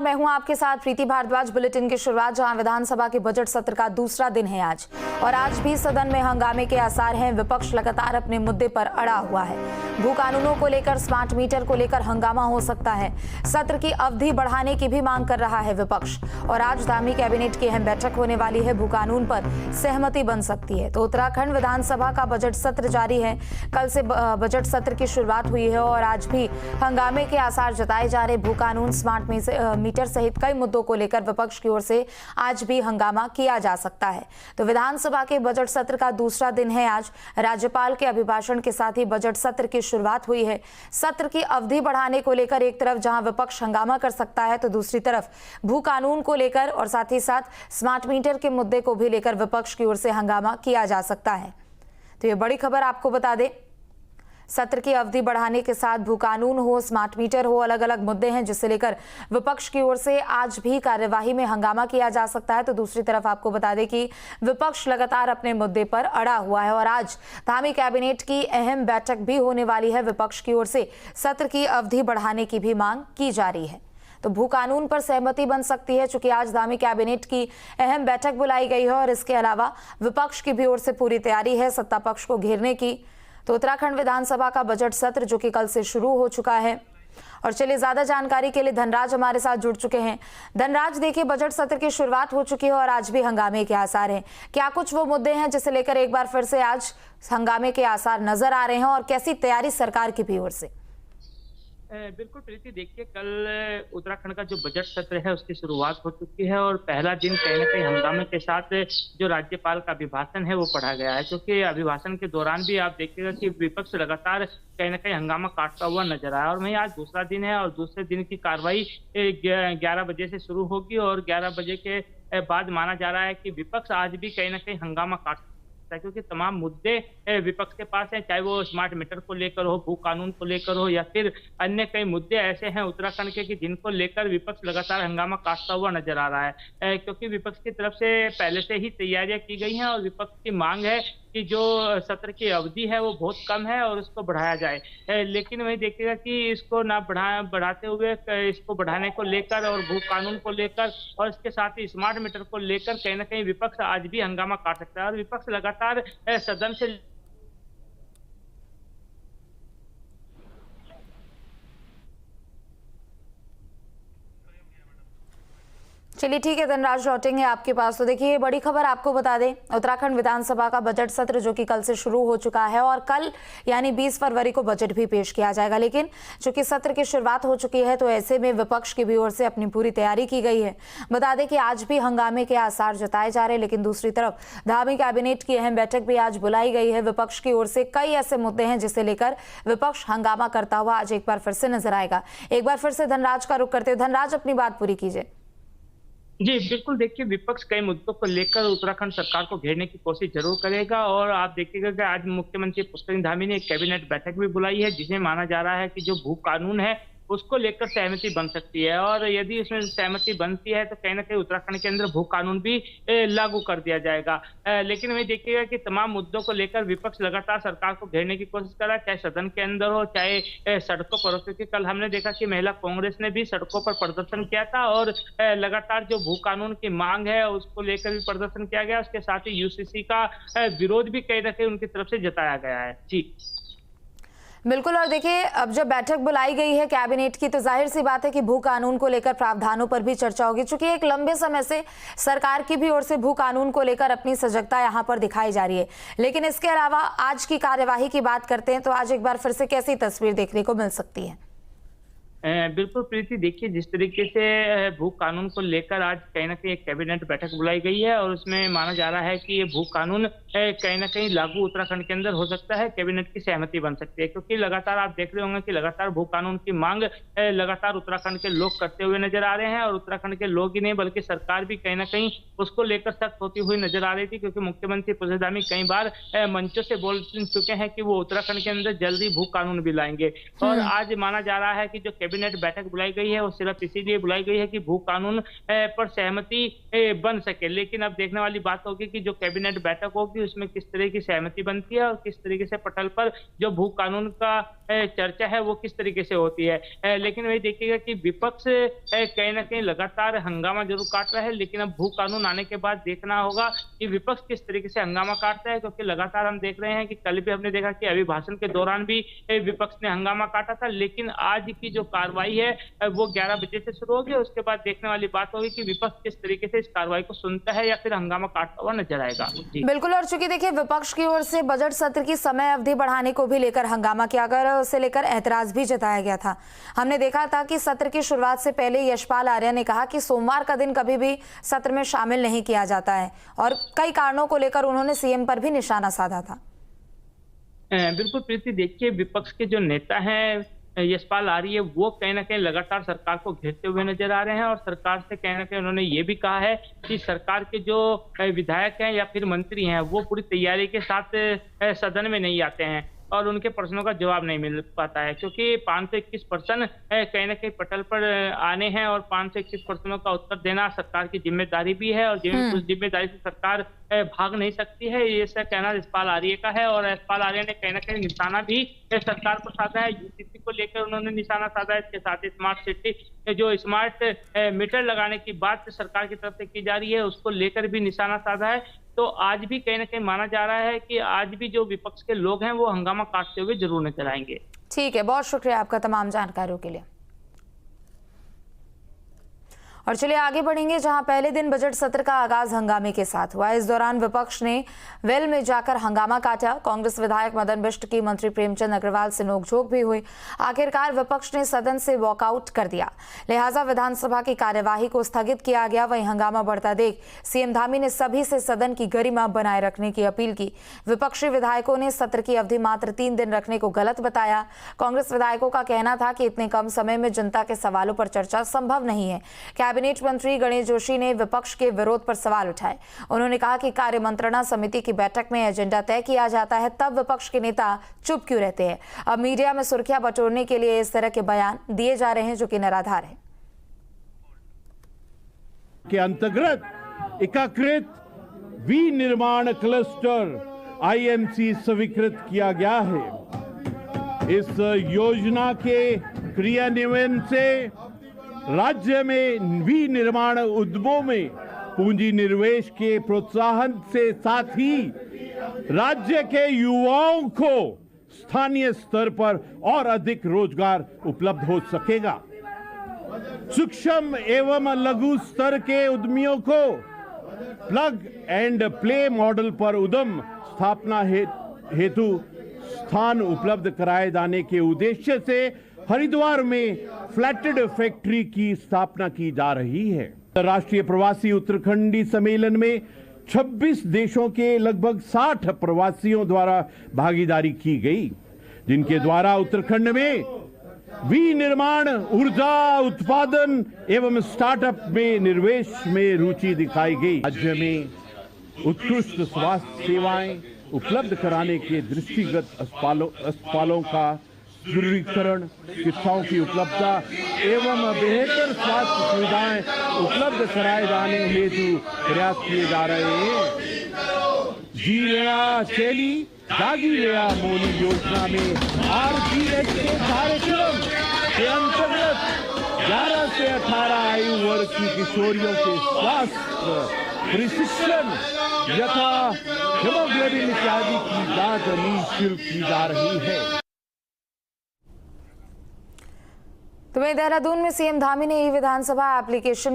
मैं हूं आपके साथ प्रीति भारद्वाज। बुलेटिन की शुरुआत जहां विधानसभा के बजट सत्र का दूसरा दिन है आज, और आज भी सदन में हंगामे के आसार हैं। विपक्ष लगातार अपने मुद्दे पर अड़ा हुआ है। भू कानूनों को लेकर, स्मार्ट मीटर को लेकर हंगामा हो सकता है। सत्र की अवधि बढ़ाने की भी मांग कर रहा है विपक्ष, और आज धामी कैबिनेट की अहम बैठक होने वाली है। भू कानून पर सहमति बन सकती है। तो उत्तराखंड विधानसभा का बजट सत्र जारी है। कल से बजट सत्र की शुरुआत हुई है और आज भी हंगामे के आसार जताए जा रहे। भू कानून, स्मार्ट मीटर सहित कई मुद्दों को लेकर विपक्ष की ओर से आज भी हंगामा किया जा सकता है। तो विधानसभा के बजट सत्र का दूसरा दिन है आज। राज्यपाल के अभिभाषण के साथ ही बजट सत्र की शुरुआत हुई है। सत्र की अवधि बढ़ाने को लेकर एक तरफ जहां विपक्ष हंगामा कर सकता है, तो दूसरी तरफ भू कानून को लेकर और साथ ही साथ स्मार्ट मीटर के मुद्दे को भी लेकर विपक्ष की ओर से हंगामा किया जा सकता है। तो ये बड़ी खबर आपको बता दें, सत्र की अवधि बढ़ाने के साथ भू कानून हो, स्मार्ट मीटर हो, अलग अलग मुद्दे हैं जिसे लेकर विपक्ष की ओर से आज भी कार्यवाही में हंगामा किया जा सकता है। तो दूसरी तरफ आपको बता दें कि विपक्ष लगातार अपने मुद्दे पर अड़ा हुआ है और आज धामी कैबिनेट की अहम बैठक भी होने वाली है। विपक्ष की ओर से सत्र की अवधि बढ़ाने की भी मांग की जा रही है। तो भू कानून पर सहमति बन सकती है, चूंकि आज धामी कैबिनेट की अहम बैठक बुलाई गई है और इसके अलावा विपक्ष की भी ओर से पूरी तैयारी है सत्ता पक्ष को घेरने की। तो उत्तराखंड विधानसभा का बजट सत्र जो कि कल से शुरू हो चुका है। और चलिए ज्यादा जानकारी के लिए धनराज हमारे साथ जुड़ चुके हैं। धनराज, देखिए बजट सत्र की शुरुआत हो चुकी है और आज भी हंगामे के आसार हैं। क्या कुछ वो मुद्दे हैं जिसे लेकर एक बार फिर से आज हंगामे के आसार नजर आ रहे हैं, और कैसी तैयारी सरकार की भी ओर से? बिल्कुल प्रीति, देखिए कल उत्तराखंड का जो बजट सत्र है उसकी शुरुआत हो चुकी है और पहला दिन कहीं ना कहीं हंगामे के साथ जो राज्यपाल का अभिभाषण है वो पढ़ा गया है, क्योंकि अभिभाषण के दौरान भी आप देखिएगा कि विपक्ष लगातार कहीं ना कहीं हंगामा काटता हुआ नजर आया। और वहीं आज दूसरा दिन है और दूसरे दिन की कार्रवाई 11 बजे से शुरू होगी और 11 बजे के बाद माना जा रहा है कि विपक्ष आज भी कहीं ना कहीं हंगामा काट, क्योंकि तमाम मुद्दे विपक्ष के पास हैं, चाहे वो स्मार्ट मीटर को लेकर हो, भू कानून को लेकर हो, या फिर अन्य कई मुद्दे ऐसे हैं उत्तराखंड के कि जिनको लेकर विपक्ष लगातार हंगामा काटता हुआ नजर आ रहा है। क्योंकि विपक्ष की तरफ से पहले से ही तैयारियां की गई हैं और विपक्ष की मांग है कि जो सत्र की अवधि है वो बहुत कम है और उसको बढ़ाया जाए। लेकिन वही देखिएगा कि इसको ना बढ़ाते हुए इसको बढ़ाने को लेकर और भू कानून को लेकर और इसके साथ ही स्मार्ट मीटर को लेकर कहीं ना कहीं विपक्ष आज भी हंगामा काट सकता है। और विपक्ष लगातार सदन से चलिए ठीक है धनराज, लौटेंगे आपके पास। तो देखिए बड़ी खबर आपको बता दें, उत्तराखंड विधानसभा का बजट सत्र जो कि कल से शुरू हो चुका है और कल यानी 20 फरवरी को बजट भी पेश किया जाएगा। लेकिन चूंकि सत्र की शुरुआत हो चुकी है तो ऐसे में विपक्ष की भी ओर से अपनी पूरी तैयारी की गई है। बता दें कि आज भी हंगामे के आसार जताए जा रहे हैं, लेकिन दूसरी तरफ धामी कैबिनेट की अहम बैठक भी आज बुलाई गई है। विपक्ष की ओर से कई ऐसे मुद्दे हैं जिसे लेकर विपक्ष हंगामा करता हुआ आज एक बार फिर से नजर आएगा। एक बार फिर से धनराज का रुख करते हुए, धनराज अपनी बात पूरी कीजिए। जी बिल्कुल, देखिए विपक्ष कई मुद्दों को लेकर उत्तराखंड सरकार को घेरने की कोशिश जरूर करेगा और आप देखिएगा कि आज मुख्यमंत्री पुष्कर धामी ने एक कैबिनेट बैठक भी बुलाई है जिसमें माना जा रहा है कि जो भू कानून है उसको लेकर सहमति बन सकती है और यदि उसमें सहमति बनती है तो कहीं ना कहीं उत्तराखंड के अंदर भू कानून भी लागू कर दिया जाएगा। लेकिन वही देखिएगा कि तमाम मुद्दों को लेकर विपक्ष लगातार सरकार को घेरने की कोशिश कर रहा है, चाहे सदन के अंदर हो चाहे सड़कों पर हो, क्योंकि कल हमने देखा कि महिला कांग्रेस ने भी सड़कों पर प्रदर्शन किया था और लगातार जो भू कानून की मांग है उसको लेकर भी प्रदर्शन किया गया। उसके साथ ही यूसीसी का विरोध भी कहीं ना कहीं उनकी तरफ से जताया गया है। जी बिल्कुल, और देखिए अब जब बैठक बुलाई गई है कैबिनेट की तो जाहिर सी बात है कि भू कानून को लेकर प्रावधानों पर भी चर्चा होगी, चूंकि एक लंबे समय से सरकार की भी ओर से भू कानून को लेकर अपनी सजगता यहां पर दिखाई जा रही है। लेकिन इसके अलावा आज की कार्यवाही की बात करते हैं तो आज एक बार फिर से कैसी तस्वीर देखने को मिल सकती है? बिल्कुल प्रीति, देखिए जिस तरीके से भू कानून को लेकर आज कहीं ना कहीं एक कैबिनेट बैठक बुलाई गई है और उसमें माना जा रहा है कि ये भू कानून कहीं ना कहीं लागू उत्तराखंड के अंदर हो सकता है, कैबिनेट की सहमति बन सकती है, क्योंकि लगातार आप देख रहे होंगे कि लगातार भू कानून की मांग लगातार उत्तराखंड के लोग करते हुए नजर आ रहे हैं और उत्तराखंड के लोग ही नहीं बल्कि सरकार भी कहीं ना कहीं उसको लेकर सख्त होती हुई नजर आ रही थी, क्योंकि मुख्यमंत्री पुष्कर धामी कई बार मंचों से बोल चुके हैं कि वो उत्तराखंड के अंदर जल्दी भू कानून भी लाएंगे। और आज माना जा रहा है कि जो कैबिनेट बैठक बुलाई गई है वो सिर्फ इसीलिए बुलाई गई है कि भू कानून पर सहमति बन सके। लेकिन अब देखने वाली बात होगी कि जो कैबिनेट बैठक होगी उसमें किस तरह की सहमति बनती है और किस तरीके से पटल पर जो भू कानून का चर्चा है वो किस तरीके से होती है। लेकिन वही देखिएगा कि विपक्ष कहीं ना कहीं लगातार हंगामा जरूर काट रहा है, लेकिन अब भू कानून आने के बाद देखना होगा कि विपक्ष किस तरीके से हंगामा काटता है, क्योंकि लगातार हम देख रहे हैं कि कल भी हमने देखा कि अभिभाषण के दौरान भी विपक्ष ने हंगामा काटा था। लेकिन आज की जो कार्रवाई है वो 11 बजे से शुरू होगी। उसके बाद देखने वाली बात होगी कि विपक्ष किस तरीके से इस कार्रवाई को सुनता है या फिर हंगामा काटता हुआ नजर आएगा। बिल्कुल, और चूंकि देखिए विपक्ष की ओर से बजट सत्र की समय अवधि बढ़ाने को भी लेकर हंगामा किया गया, उसे लेकर एतराज भी जताया गया था। हमने देखा था कि सत्र की शुरुआत से पहले यशपाल आर्य ने कहा कि सोमवार का दिन कभी भी सत्र में शामिल नहीं किया जाता है और कई कारणों को लेकर उन्होंने सीएम पर भी निशाना साधा था। बिल्कुल प्रीति, देखिए विपक्ष के जो नेता हैं यशपाल आर्य वो कहीं ना कहीं लगातार सरकार को घेरते हुए नजर आ रहे हैं और सरकार से कहीं ना कहीं उन्होंने ये भी कहा है कि सरकार के जो विधायक हैं या फिर मंत्री हैं वो पूरी तैयारी के साथ सदन में नहीं आते हैं और उनके प्रश्नों का जवाब नहीं मिल पाता है, क्योंकि 521 प्रश्न कहीं ना कहीं पटल पर आने हैं और 521 प्रश्नों का उत्तर देना सरकार की जिम्मेदारी भी है और उस जिम्मेदारी से सरकार भाग नहीं सकती है। ये ऐसा कहना यशपाल आर्य का है और यशपाल आर्य ने कहीं ना कहीं निशाना भी सरकार को साधा है। यूसीसी को लेकर उन्होंने निशाना साधा है। इसके साथ ही स्मार्ट सिटी जो स्मार्ट मीटर लगाने की बात सरकार की तरफ से की जा रही है उसको लेकर भी निशाना साधा है। तो आज भी कहीं ना कहीं माना जा रहा है कि आज भी जो विपक्ष के लोग हैं वो हंगामा काटते हुए जरूर नजर आएंगे। ठीक है, बहुत शुक्रिया आपका तमाम जानकारियों के लिए। और चलिए आगे बढ़ेंगे, जहां पहले दिन बजट सत्र का आगाज हंगामे के साथ हुआ। इस दौरान विपक्ष ने वेल में जाकर हंगामा काटा। कांग्रेस विधायक मदन बिष्ट की मंत्री प्रेमचंद अग्रवाल से नोकझोंक भी हुई। आखिरकार विपक्ष ने सदन से वॉकआउट कर दिया, लिहाजा विधानसभा की कार्यवाही को स्थगित किया गया। वहीं हंगामा बढ़ता देख सीएम धामी ने सभी से सदन की गरिमा बनाए रखने की अपील की। विपक्षी विधायकों ने सत्र की अवधि मात्र 3 दिन रखने को गलत बताया। कांग्रेस विधायकों का कहना था कि इतने कम समय में जनता के सवालों पर चर्चा संभव नहीं है। कैबिनेट मंत्री गणेश जोशी ने विपक्ष के विरोध पर सवाल उठाए। उन्होंने कहा कि कार्य मंत्रणा समिति की बैठक में एजेंडा तय किया जाता है, तब विपक्ष के नेता चुप क्यों रहते हैं। अब मीडिया में सुर्खियां बटोरने के लिए इस तरह के बयान दिए जा रहे हैं जो कि निराधार है। के अंतर्गत एकीकृत विनिर्माण क्लस्टर आईएमसी स्वीकृत किया गया है। इस योजना के क्रियान्वयन से राज्य में विनिर्माण उद्यमों में पूंजी निवेश के प्रोत्साहन से साथ ही राज्य के युवाओं को स्थानीय स्तर पर और अधिक रोजगार उपलब्ध हो सकेगा। सूक्ष्म एवं लघु स्तर के उद्यमियों को प्लग एंड प्ले मॉडल पर उद्यम स्थापना हेतु स्थान उपलब्ध कराए जाने के उद्देश्य से हरिद्वार में फ्लैटेड फैक्ट्री की स्थापना की जा रही है। राष्ट्रीय प्रवासी उत्तराखंडी सम्मेलन में 26 देशों के लगभग 60 प्रवासियों द्वारा भागीदारी की गई, जिनके द्वारा उत्तराखंड में विनिर्माण, ऊर्जा उत्पादन एवं स्टार्टअप में निवेश में रुचि दिखाई गई। राज्य में उत्कृष्ट स्वास्थ्य सेवाएं उपलब्ध कराने के दृष्टिगत अस्पतालों का सुदृढ़ीकरण, चिकित्साओं की उपलब्धता एवं बेहतर स्वास्थ्य सुविधाएं उपलब्ध कराए जाने हेतु प्रयास किए जा रहे हैं। जीरेया चेली दागी रेया मोली योजना में आरजीएच के कार्यक्रम के अंतर्गत 11 से 18 आयु वर्ग की किशोरियों के स्वास्थ्य प्रशिक्षण यथा हीमोग्लोबिन इत्यादि की जांच निःशुल्क की जा रही है। तो वहीं देहरादून में सीएम धामी ने ई विधानसभा एप्लीकेशन